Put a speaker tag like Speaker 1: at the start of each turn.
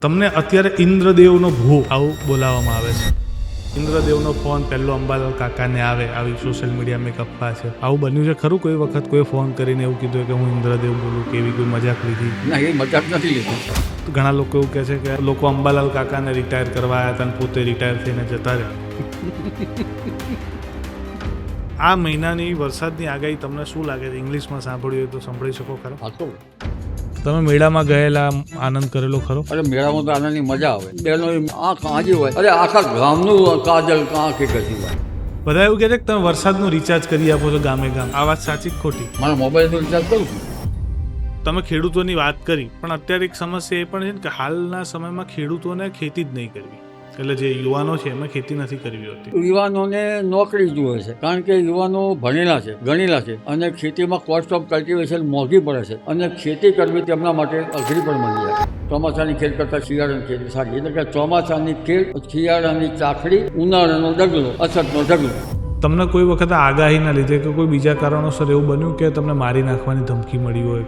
Speaker 1: તમને અત્યારે ઇન્દ્રદેવનો ભૂ આવું બોલાવવામાં આવે છે. ઇન્દ્રદેવનો ફોન પહેલો અંબાલાલ કાકાને આવે, આવી સોશિયલ મીડિયામાં એક અફવા છે. આવું બન્યું છે ખરું? કોઈ વખત કોઈ ફોન કરીને એવું કીધું કે હું ઇન્દ્રદેવ બોલું, કે એવી કોઈ મજાક લીધી?
Speaker 2: ના, એ મજાક નથી લીધી.
Speaker 1: ઘણા લોકો એવું કહે છે કે લોકો અંબાલાલ કાકાને રિટાયર કરવા આવ્યા હતા અને પોતે રિટાયર થઈને જતા રહે. આ મહિનાની વરસાદની આગાહી તમને શું લાગે છે? ઇંગ્લિશમાં સાંભળ્યું હોય તો સાંભળી શકો ખરા?
Speaker 2: હા તો
Speaker 1: તમે મેળામાં ગયેલા, આનંદ કરેલો ખરો?
Speaker 2: અરે મેળામાં તો આનંદની મજા આવે. બેનો આંખ આજી હોય, અરે આખા ગામનું કાજલ આંખ એક હતી હોય.
Speaker 1: બધા એવું કહે છે કે તમે વરસાદનું રિચાર્જ કરી આપો છો ગામે ગામ. આ વાત સાચી જ ખોટી?
Speaker 2: મારા મોબાઈલનો રિચાર્જ કરું છું.
Speaker 1: તમે ખેડૂતોની વાત કરી, પણ અત્યારે એક સમસ્યા એ પણ છે ને કે હાલના સમયમાં ખેડૂતોને ખેતી જ નહીં કરવી, એટલે જે યુવાનો છે એમાં ખેતી નથી કરવી હોતી.
Speaker 2: યુવાનોને નોકરી જોઈએ છે, કારણ કે યુવાનો ભણેલા છે, ગણેલા છે, અને ખેતીમાં કોસ્ટ ઓફ કલ્ટિવેશન મોંઘી પડે છે, અને ખેતી કરવી તેમના માટે અઘરી પણ બની જાય. ચોમાસાની ખેડ કરતાં શિયાળાની ખેતી સારી, એટલે કે ચોમાસાની ખેડ, શિયાળાની ચાકડી, ઉનાળાનો ડગલો, અછતનો ઢગલો.
Speaker 1: તમને કોઈ વખત આગાહીના લીધે કે કોઈ બીજા કારણોસર એવું બન્યું કે તમને મારી નાખવાની ધમકી મળી હોય?